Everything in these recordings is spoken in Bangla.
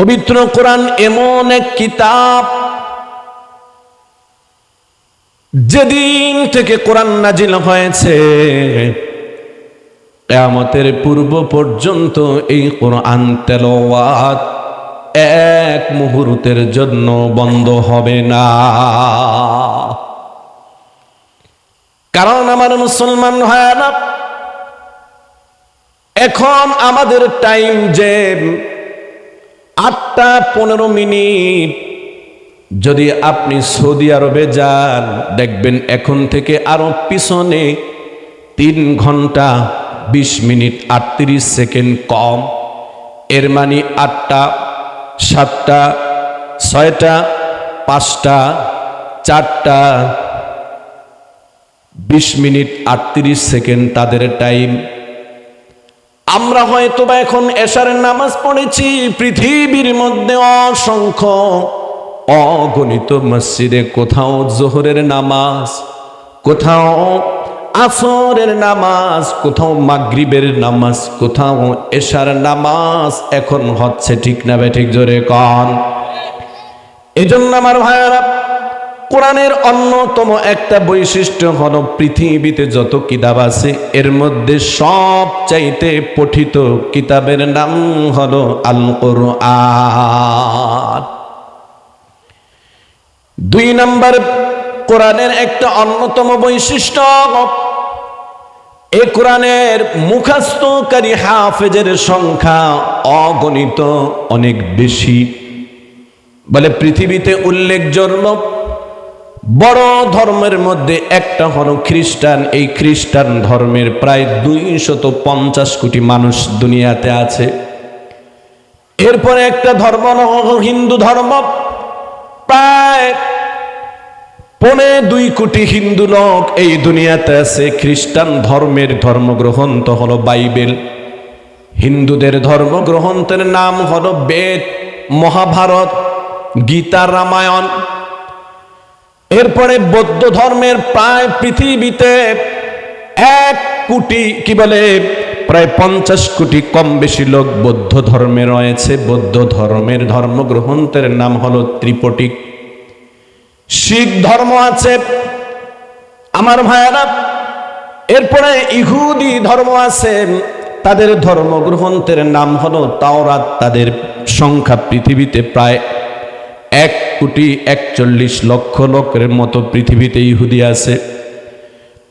পবিত্র কোরআন এমন এক কিতাব, যেদিন থেকে কোরআন নাজিল হয়েছে কিয়ামতের পূর্ব পর্যন্ত এই কোরআন তেলাওয়াত এক মুহূর্তের জন্য বন্ধ হবে না। কারণ আমার মুসলমান ভাইরা, এখন আমাদের টাইম যে 8:15। যদি আপনি সৌদি আরবে যান, দেখবেন এখন থেকে আরো পিছনে 3 ঘন্টা 20 মিনিট 38 সেকেন্ড কম। এর মানে 8টা, 7টা, 6টা, 5টা, 4টা 20 মিনিট 38 সেকেন্ড তাদের টাইম। আমরা হয়তো বা এখন এশারের নামাজ পড়েছি, পৃথিবীর মধ্যে অসংখ্য অগণিত মসজিদে কোথাও জোহরের নামাজ, কোথাও আসরের নামাজ, কোথাও মাগরিবের নামাজ, কোথাও এশার নামাজ এখন হচ্ছে, ঠিক না বেঠিক? জোরে কন। এজন্য আমার ভাইয়েরা, কোরআনের অন্যতম একটা বৈশিষ্ট্য হলো পৃথিবীতে যত কিতাব আছে এর মধ্যে সবচাইতে পঠিত কিতাবের নাম হলো আল কোরআন। 2 নম্বর, কোরআনের একটা অন্যতম বৈশিষ্ট্য, এই কোরআনের মুখস্থকারী হাফেজের সংখ্যা অগণিত, অনেক বেশি। বলে পৃথিবীতে উল্লেখযোগ্য বড় ধর্মের মধ্যে একটা হলো খ্রিস্টান। এই খ্রিস্টান ধর্মের প্রায় 250 কোটি মানুষ দুনিয়াতে আছে। এরপরে একটা ধর্ম হলো হিন্দু ধর্ম, প্রায় 2.25 কোটি হিন্দু লোক এই দুনিয়াতে আছে। খ্রিস্টান ধর্মের ধর্মগ্রন্থ হলো বাইবেল। হিন্দুদের ধর্মগ্রন্থের নাম হলো বেদ, মহাভারত, গীতা, রামায়ণ। এরপরে বৌদ্ধ ধর্মের প্রায় পৃথিবীতে 1 কোটি, প্রায় 50 কোটি কম বেশি লোক বৌদ্ধ ধর্মে রয়েছে। বৌদ্ধ ধর্মের ধর্মগ্রন্থের নাম হলো ত্রিপিটক। শিখ ধর্ম আছে আমার ভাইয়েরা। এরপরে ইহুদি ধর্ম আছে, তাদের ধর্মগ্রন্থের নাম হলো তাওরাত। তাদের সংখ্যা পৃথিবীতে প্রায় 1,41,00,000 লোকের মতো পৃথিবীতে ইহুদি আছে।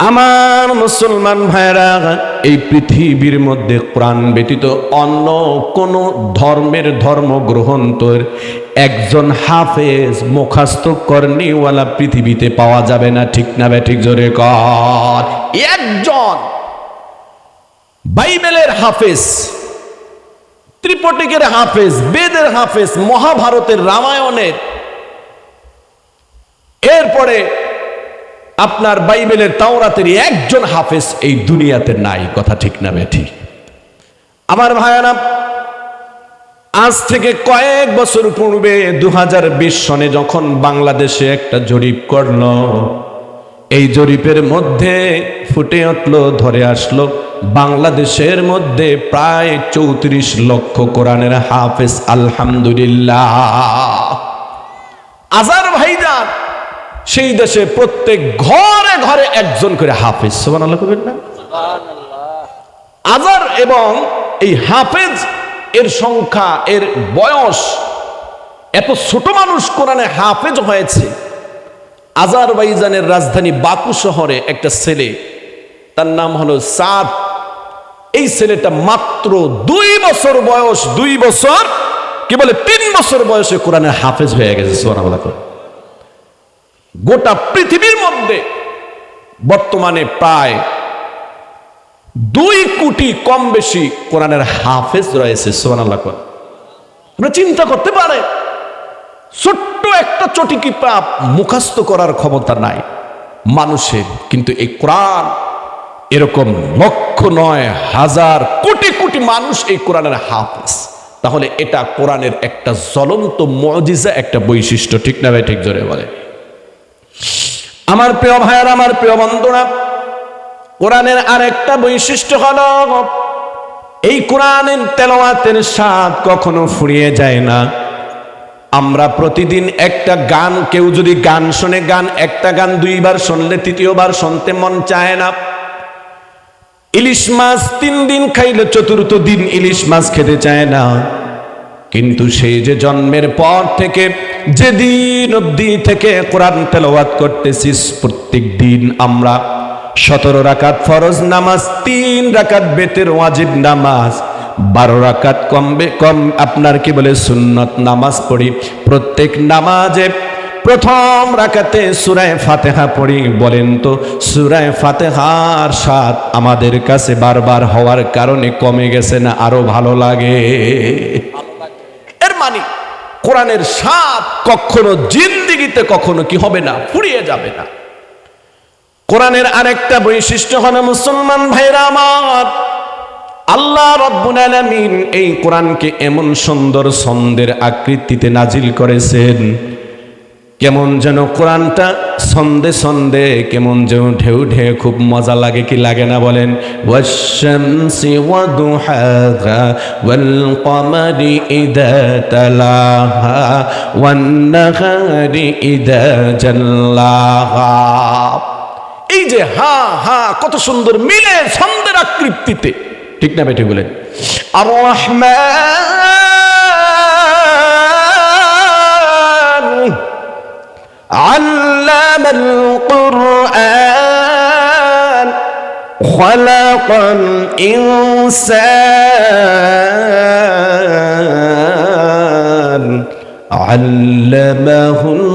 আমার মুসলমান ভাইরা, এই পৃথিবীর মধ্যে কোরআন ব্যতীত অন্য কোন ধর্মের ধর্মগ্রন্থের একজন হাফেজ মুখস্থ করনিওয়ালা পৃথিবীতে পাওয়া যাবে না, ঠিক না বেঠিক? জোরে কর। একজন বাইবেলের হাফেজ, ত্রিপিটকের হাফেজ, বেদের হাফেজ, মহাভারতের, রামায়ণের, এরপরে আপনার বাইবেলের, তাওরাতের একজন হাফেজ এই দুনিয়াতে নাই। কথা ঠিক না বেঠিক? আমার ভাইয়েরা, আজ থেকে কয়েক বছর পূর্বে 2020 সনে যখন বাংলাদেশে একটা জরিপ করল, এই জরিপের মধ্যে ফুটে উঠল, ধরে আসলো বাংলাদেশের মধ্যে প্রায় 34 লক্ষ কোরআনের হাফেজ। আলহামদুলিল্লাহ। আজারবাইজান সেই দেশে প্রত্যেক ঘরে ঘরে একজন করে হাফেজ। সুবহানাল্লাহ কইবেন না? আজার এবং এই হাফেজ এর সংখ্যা, এর বয়স, এত ছোট মানুষ কোরআনে হাফেজ হয়েছে। আজারবাইজানের রাজধানী বাকু শহরে একটা ছেলে, তার নাম হলো সাদ। এই ছেলেটা মাত্র 2 বছর বয়স, 3 বছর বয়সে কোরআনে হাফেজ হয়ে গেছে। সুবহানাল্লাহ। গোটা পৃথিবীর মধ্যে বর্তমানে প্রায় 2 কোটি কম বেশি কোরআনের হাফেজ রয়েছে। সুবহানাল্লাহ। আমরা চিন্তা করতে পারে, ছোট্ট একটা চটি কিতাব মুখস্থ করার ক্ষমতা নাই মানুষের, কিন্তু এই কোরআন এরকম লক্ষ নয় হাজার কোটি কোটি মানুষ এই কোরআনের হাফেজ। তাহলে এটা কোরআনের একটা জ্বলন্ত মুজিজা, একটা বৈশিষ্ট্য, ঠিক না ভাই? ঠিক জোরে বলে। আমার প্রিয় ভাইয়েরা, আমার প্রিয় বন্ধুরা, কোরআনের আরেকটা বৈশিষ্ট্য হলো এই কোরআনের তেলাওয়াতের স্বাদ কখনো ফুরিয়ে যায় না। আমরা প্রতিদিন একটা গান, কেউ যদি গান শোনে, গান একটা গান দুইবার শুনলে তৃতীয়বার শুনতে মন চায় না। ইলিশ মাছ 3 দিন খাইলে চতুর্থ দিন ইলিশ মাছ খেতে চায় না। কিন্তু সেই যে জন্মের পর থেকে যেদিন অবধি থেকে কোরআন তেলাওয়াত করতেছি, প্রত্যেক দিন আমরা 17 রাকাত ফরজ নামাজ, 3 রাকাত বেতের ওয়াজিব নামাজ, 12 রাকাত কম আপনার কি বলে সুন্নত নামাজ পড়ি। প্রত্যেক নামাজে প্রথম রাকাতে সূরা ফাতিহা পড়ি। বলেন তো সূরা ফাতিহার স্বাদ আমাদের কাছে বারবার হওয়ার কারণে কমে গেছে না আরো ভালো লাগে? এর মানে কোরআনের স্বাদ কখনো জিন্দেগিতে কখনো কি হবে না, ফুরিয়ে যাবে না। কোরআনের আরেকটা বৈশিষ্ট্য হলো মুসলমান ভাইরা আমার, আল্লাহ রাব্বুল আলামিন এই কোরআনকে এমন সুন্দর ছন্দের আকৃতিতে নাজিল করেছেন, কেমন যেন কোরআনটা ছন্দে ছন্দে কেমন যেন ঢেউ ঢেউ খুব মজা লাগে, কি লাগে না বলেন? ওয়াশ-শামসি ওয়াদুহাহা ওয়াল কমারি ইযা তালাহা ওয়ান নাহারি ইযা জাল্লাহা। এই যে হা হা কত সুন্দর মিলে ছন্দের আকৃতিতে, ঠিক না বেঠিক বলেন? আর রহমান আল্লামাল কুরআন খালাকাল ইনসান আল্লামাহুল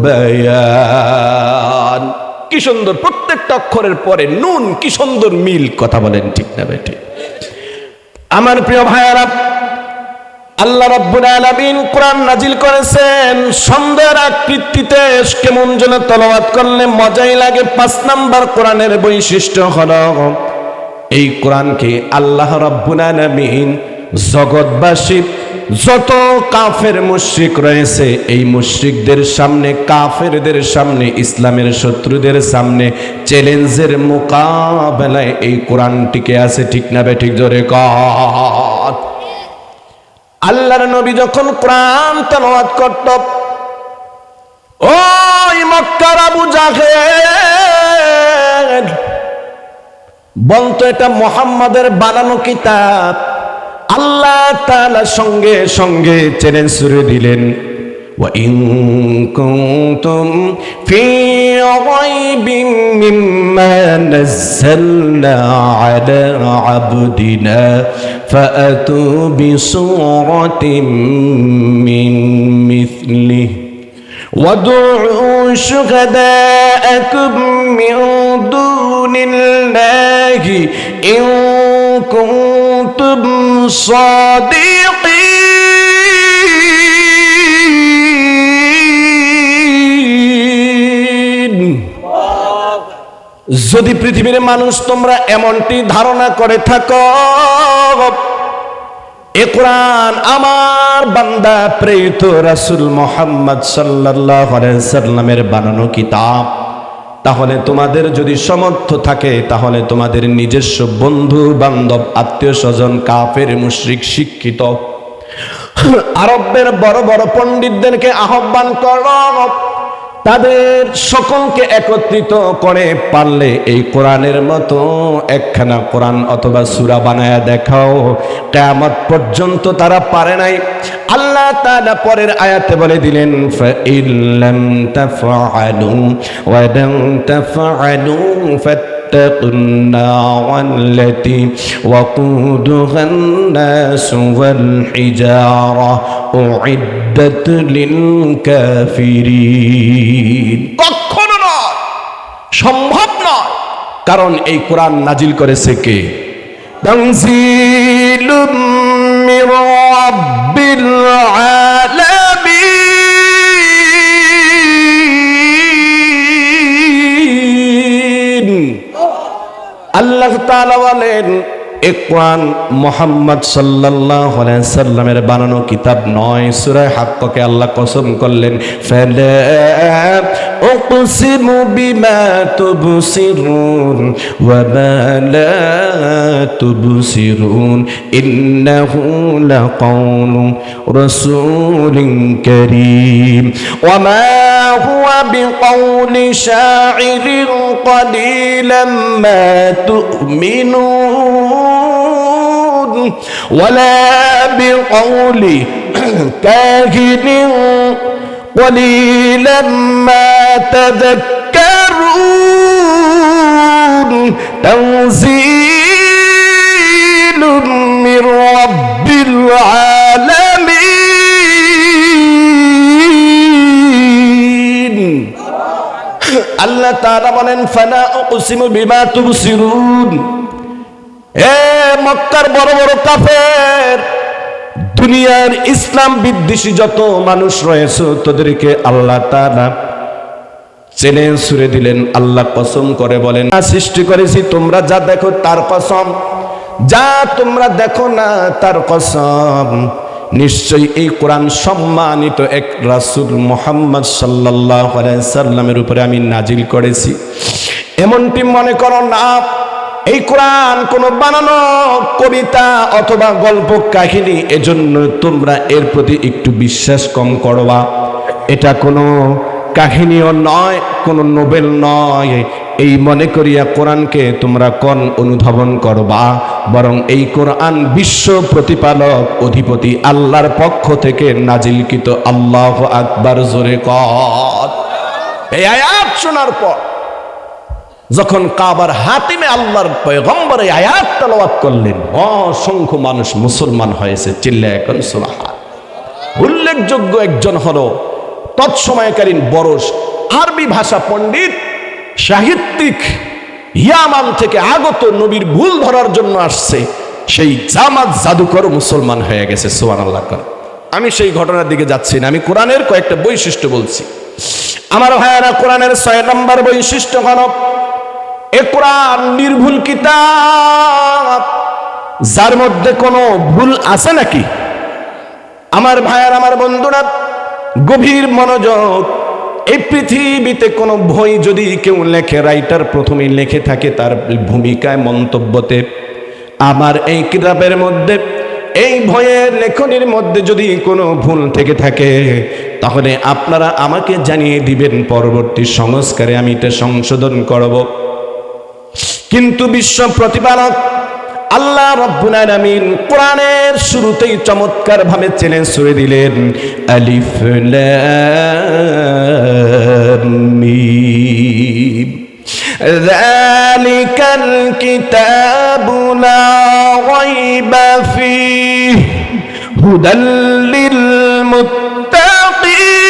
বায়ান। কি সুন্দর, প্রত্যেকটা অক্ষরের পরে নুন, কি সুন্দর মিল, কথা বলেন ঠিক না বেঠি? আমার প্রিয় ভাইয়ারা, আল্লাহ রাব্বুল আলামিন কোরআন নাজিল করেছেন সুন্দর আকৃতিতে, কেমন যেন তেলাওয়াত করলে মজাই লাগে। 5 নাম্বার কোরআনের বৈশিষ্ট্য হলো এই কোরআনকে আল্লাহ রাব্বুল আলামিন জগৎবাসী যত কাফের মুশরিক রয়েছে এই মুশরিকদের সামনে, কাফেরদের সামনে, ইসলামের শত্রুদের সামনে চ্যালেঞ্জের মোকাবেলায় এই কোরআনটিকে আছে, ঠিক না বেঠিক? জোরে কর। আল্লাহর নবী যখন কোরআন তেলাওয়াত করত, ওই মক্কার আবু জাহেল বলতো এটা মুহাম্মাদের বানানো কিতাব। আল্লাহ তাআলা সঙ্গে সঙ্গে চ্যালেঞ্জ ছুড়ে দিলেন, ওয়া ইন কুনতুম ফি রাইবিন মিম্মা নাযালনা আলা আবদিনা ফাআতু বিসূরাতিন মিন মিথলিহি وادعوا شهداءكم من دون الله إن كنتم صادقين। যদি পৃথিবীর মানুষ তোমরা এমনটি ধারণা করে থাকো এ কোরআন আমার বান্দা প্রেরিত রাসূল মুহাম্মদ সাল্লাল্লাহু আলাইহি সাল্লামের বানানো কিতাব, তাহলে তোমাদের যদি সামর্থ্য থাকে তাহলে তোমাদের নিজস্ব বন্ধু বান্ধব আত্মীয় স্বজন কাফের মুশরিক শিক্ষিত আরবের বড় বড় পণ্ডিতদেরকে আহ্বান করো, তাদের সকলকে একত্রিত করে পারলে এই কোরআনের মতো একখানা কোরআন অথবা সূরা বানায়া দেখাও। কিয়ামত পর্যন্ত তারা পারে নাই। আল্লাহ তাআলা পরের আয়াতে বলে দিলেন, ফাইল্লাম তাফআলু ওয়া লাম তাফআলু فاتقوا النار التي وقودها الناس والحجارة أعدت للكافرين। কখনো নয়, সম্ভব নয়, কারণ এই কোরআন নাজিল করেছে কে? তানজিলুম মির রাব্বিল আলামিন। আল্লাহ তাআলা বলেন এ কোরআন মুহাম্মদ সাল্লাল্লাহু আলাইহি সাল্লামের বানানো কিতাব নয়। সূরা হাক্ককে আল্লাহ কসম করলেন, ফালা أقسم بما تبصرون وما لا تبصرون إنه لقول رسول كريم وما هو بقول شاعر قليلا ما تؤمنون ولا بقول كاهن قليلا ما تذكرون تنزيل من رب العالمين আল্লাহ তাআলা বলেন ফালা উকসিমু বিমা তুবসিরুন এ মক্কার বড় বড় কাফের দুনিয়ার ইসলাম বিদ্বেষী যত মানুষ রয়েছে তাদেরকে আল্লাহ তাআলা চ্যালেঞ্জ ছুড়ে দিলেন। আল্লাহ কসম করে বলেন সৃষ্টি করেছি তোমরা যা দেখো তার কসম, যা তোমরা দেখো না তার কসম, নিশ্চয়ই এই কোরআন সম্মানিত এক রাসূল মুহাম্মদ সাল্লাল্লাহু আলাইহি সাল্লামের উপরে আমি নাজিল করেছি। এমনটি মনে করো না এই কোরআন কোনো বানানো কবিতা অথবা গল্প কাহিনী, এজন্য তোমরা এর প্রতি একটু বিশ্বাস কম করবা। এটা কোনো কাহিনীও নয়, কোনো নোবেল নয়, এই মনে করিয়া কোরআনকে তোমরা কোন অনুধাবন করবা, বরং এই কোরআন বিশ্ব প্রতিপালক অধিপতি আল্লাহর পক্ষ থেকে নাজিলকৃত। আল্লাহু আকবার, জোরে কর। এই আয়াত শোনার পর যখন কাবার হাতিমে আল্লাহর পয়গম্বর এই আয়াত তেলাওয়াত করলেন, অসংখ্য মানুষ মুসলমান হয়েছে। চিল্লায়ে এখন সুবহান। উল্লেখযোগ্য একজন হলো তৎসময়কালীন বড় আরবি ভাষা পণ্ডিত সাহিত্যিক, ইয়ামান থেকে আগত, নবীর ভুল ধরার জন্য আসছে, সেই জামাত জাদুকর মুসলমান হয়ে গেছে। সুবহানাল্লাহ। আমি সেই ঘটনার দিকে যাচ্ছি না, আমি কোরআনের কয়েকটা বৈশিষ্ট্য বলছি। আমার ভাইয়েরা, কোরআনের 6 নম্বর বৈশিষ্ট্য হলো এ কোরআন নির্ভুল কিতাব, যার মধ্যে কোনো ভুল আছে নাকি? আমার ভাইয়ের, আমার বন্ধুরা, গভীর মনোযোগ। এই পৃথিবীতে কোনো বই যদি কেউ লেখে, রাইটার প্রথমেই লেখে থাকে তার ভূমিকায়, মন্তব্যতে, আমার এই কিতাবের মধ্যে, এই বইয়ের লেখনের মধ্যে যদি কোনো ভুল থেকে থাকে তাহলে আপনারা আমাকে জানিয়ে দিবেন, পরবর্তী সংস্কারে আমি এটা সংশোধন করব। কিন্তু বিশ্ব প্রতিপালক আল্লাহ রাব্বুল আলামিন কোরআনের শুরুতেই চমৎকার ভাবে চ্যালেঞ্জ ছুড়ে দিলেন, আলিফ লাম মিম যালিকাল কিতাবু লা রাইবা ফীহি হুদাল লিল মুত্তাকিন।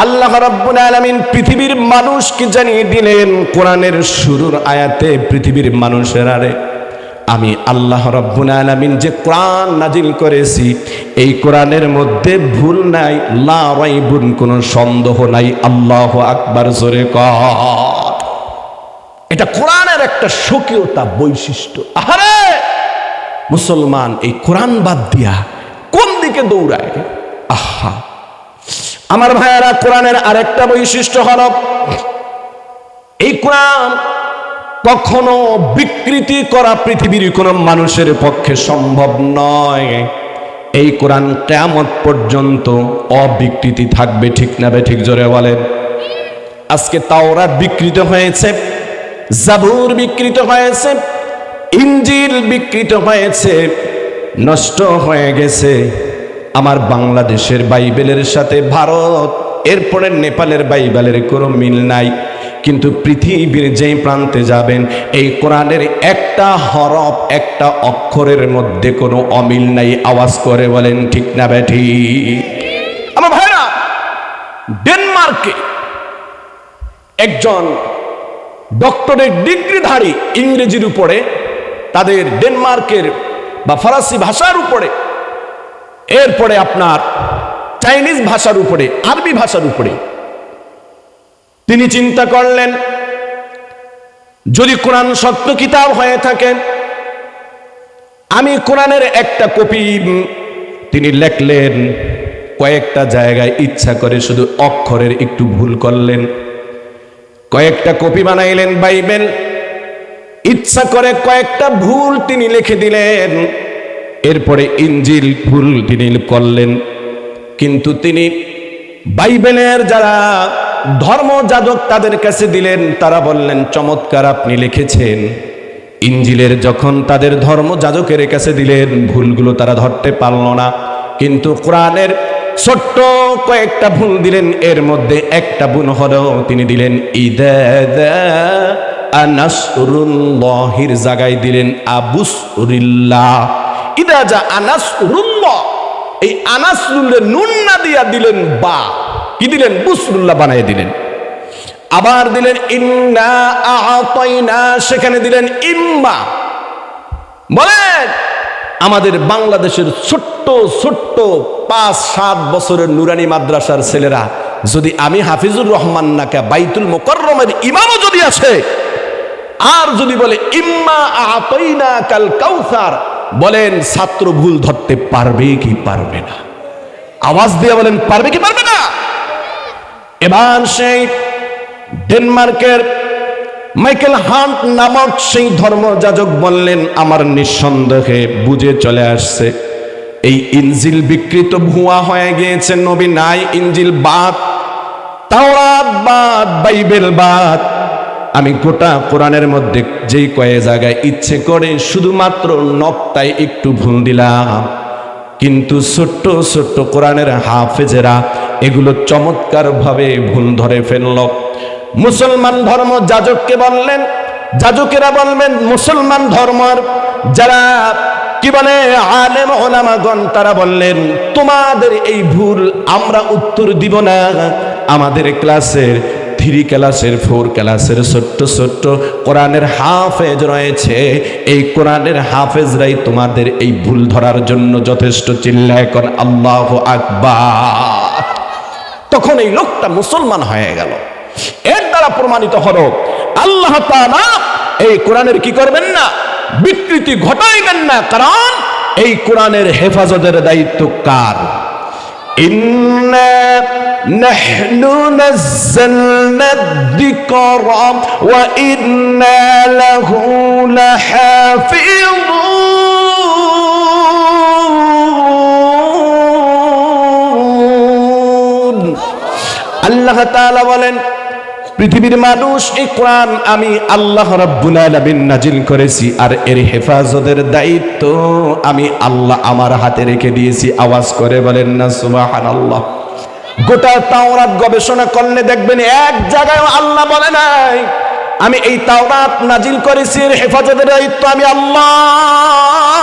আল্লাহ রাব্বুল আলামিন পৃথিবীর মানুষকে জানিয়ে দিলেন কোরআনের শুরুর আয়াতে, পৃথিবীর মানুষেরারে আমি আল্লাহ রাব্বুল আলামিন যে কোরআন নাজিল করেছি, এই কোরআনের মধ্যে ভুল নাই, লা রাইবুন, কোনো সন্দেহ নাই। আল্লাহু আকবার, জোরে কর। এটা কোরআনের একটা স্বকীয়তা, বৈশিষ্ট্য। আরে মুসলমান এই কোরআন বাদ দিয়া কোন দিকে দৌড়ায়? আহা আমার ভাইয়েরা, কোরআনের আরেকটা বৈশিষ্ট্য হলো এই কোরআন কখনো বিকৃতি করা পৃথিবীর কোনো মানুষের পক্ষে সম্ভব নয়। এই কোরআন কিয়ামত পর্যন্ত অবিকৃতি থাকবে, ঠিক না বে ঠিক? জোরে বলেন। আজকে তাওরাত বিকৃত হয়েছে, জাবুর বিকৃত হয়েছে, ইনজিল বিকৃত হয়েছে, নষ্ট হয়ে গেছে। আমার বাংলাদেশের বাইবেলের সাথে ভারত, এরপরে নেপালের বাইবেলের কোনো মিল নাই। কিন্তু পৃথিবীর যেই প্রান্তে যাবেন, এই কোরআনের একটা হরফ, একটা অক্ষরের মধ্যে কোনো অমিল নাই। আওয়াজ করে বলেন ঠিক না বেঠি? আমার ভাইরা, ডেনমার্কে একজন ডক্টরেট ডিগ্রিধারী ইংরেজির উপরে, তাদের ডেনমার্কের বা ফরাসি ভাষার উপরে, এরপরে আপনার চাইনিজ ভাষার উপরে, আরবি ভাষার উপরে তিনি চিন্তা করলেন, যদি কোরআন সত্য কিতাব হয়ে থাকে আমি কোরআনের একটা কপি তিনি লেখলেন, কয়েকটা জায়গায় ইচ্ছা করে শুধু অক্ষরের একটু ভুল করলেন। কয়েকটা কপি বানাইলেন বাইবেল, ইচ্ছা করে কয়েকটা ভুল তিনি লিখে দিলেন। এরপরে ইনজিল ভুল তিনি করলেন। কিন্তু তিনি বাইবেলের যারা ধর্মযাজক তাদের কাছে দিলেন, তারা বললেন চমৎকার আপনি লিখেছেন। ইনজিলের যখন তাদের ধর্মযাজকের কাছে দিলেন, ভুলগুলো তারা ধরতে পারল না। কিন্তু কোরআনের ছোট্ট কয়েকটা ভুল দিলেন, এর মধ্যে একটা ভুল হলো তিনি দিলেন ইদা আনাসরুল্লাহির জায়গায় দিলেন আবুসরিল্লাহ। ইদা যা আনাসরুল্লাহ, এই আনাসরুল্লাহ নুন না দিয়া দিলেন বা, কি দিলেন বুসরুল্লাহ বানায় দিলেন। আবার দিলেন ইন্না আতাইনা, সেখানে দিলেন ইম্মা। বলেন আমাদের বাংলাদেশের ছোট্ট ছোট্ট 5-7 বছরের নুরানি মাদ্রাসার ছেলেরা যদি আমি হাফিজুর রহমান নাকা বাইতুল মুকাররমের ইমামও যদি আছে, আর যদি বলে ইম্মা আতাইনা কাল কাউসার, বলেন ছাত্র ভুল ধরতে পারবে কি পারবে না? আওয়াজ দিয়ে বলেন পারবে কি পারবে না? এবার সেই ডেনমার্কের মাইকেল হান্ট নামক সেই ধর্মযাজক বললেন আমার নিঃসন্দেহে বুঝে চলে আসছে এই ইনজিল বিকৃত ভুয়া হয়ে গিয়েছে। নবী নাই, ইনজিল বাদ, তাওরাত বাদ, বাইবেল বাদ। আমি গোটা কোরআনের মধ্যে যেই কয়েক জায়গায় ইচ্ছে করে শুধুমাত্র নক্তায় একটু ভুল দিলাম, কিন্তু ছোট্ট ছোট্ট কোরআনের হাফেজেরা এগুলো চমৎকার ভাবে ভুল ধরে ফেলল। মুসলমান ধর্ম যাজককে বললেন, যাজকেরা বলবেন মুসলমান ধর্মের যারা কি বলে আলেম ওলামাগণ, তারা বললেন তোমাদের এই ভুল আমরা উত্তর দিব না। আমাদের ক্লাসের 3 ক্লাসের 4 ক্লাসের ছোট্ট ছোট্ট কোরআনের হাফেজ রয়েছে, এই কোরআনের হাফেজরাই তোমাদের এই ভুল ধরার জন্য যথেষ্ট। চিল্লায় কোন আল্লাহু আকবার। তখন এই লোকটা মুসলমান হয়ে গেল। এর দ্বারা প্রমাণিত হলো আল্লাহ তাআলা এই কোরআনের কি করবেন না, বিকৃতি ঘটাইবেন না, কারণ এই কোরআনের হেফাজতের দায়িত্ব কার? ইন্না নাহনু নাযালনা যিকরা ওয়া ইন্না লাহু লাহাফিযুন। আল্লাহ তাআলা বলেন পৃথিবীর মানুষ, এই কোরআন আমি আল্লাহ রাব্বুল আলামিন নাজিল করেছি, আর এর হেফাজতের দায়িত্ব আমি আল্লাহ আমার হাতে রেখে দিয়েছি। আওয়াজ করে বলেন না সুবহানাল্লাহ। গোটা তাওরাত গবেষণা করলে দেখবেন এক জায়গায় আল্লাহ বলে নাই আমি এই তাওরাত নাজিল করেছি, এর হেফাজতের দায়িত্ব আমি আল্লাহ।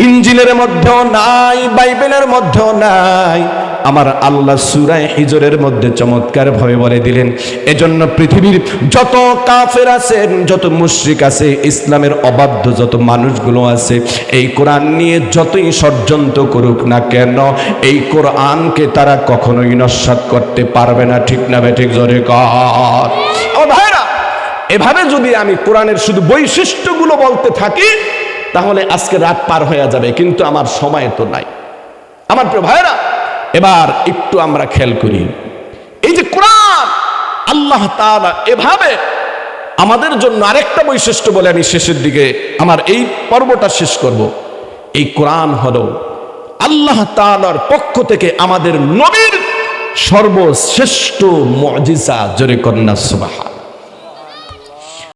ইনজিলের মধ্যেও নাই, বাইবেলের মধ্যেও নাই। আমার আল্লাহ সূরা হিজরের মধ্যে চমৎকার ভাবে বলে দিলেন। এজন্য পৃথিবীর যত কাফের আছেন, যত মুশরিক আছে, ইসলামের অবাধ্য যত মানুষগুলো আছে, এই কোরআন নিয়ে যতই ষড়যন্ত্র করুক না কেন, এই কোরআনকে তারা কখনোই নস্যাৎ করতে পারবে না। ঠিক না বেঠিক? জোরে কর। ও ভাইরা, এভাবে যদি আমি কোরআনের শুধু বৈশিষ্ট্যগুলো বলতে থাকি তাহলে আজকে রাত পার হয়ে যাবে, কিন্তু আমার সময় তো নাই। আমার প্রিয় ভাইরা, এবার একটু আমরা খেয়াল করি, এই যে কোরআন আল্লাহ তাআলা এভাবে আমাদের জন্য আরেকটা বৈশিষ্ট্য বলে আমি শেষের দিকে আমার এই পর্বটা শেষ করব। এই কোরআন হলো আল্লাহ তাআলার পক্ষ থেকে আমাদের নবীর সর্বশ্রেষ্ঠ মুজিজা। জোরে কন্যা সুবহান।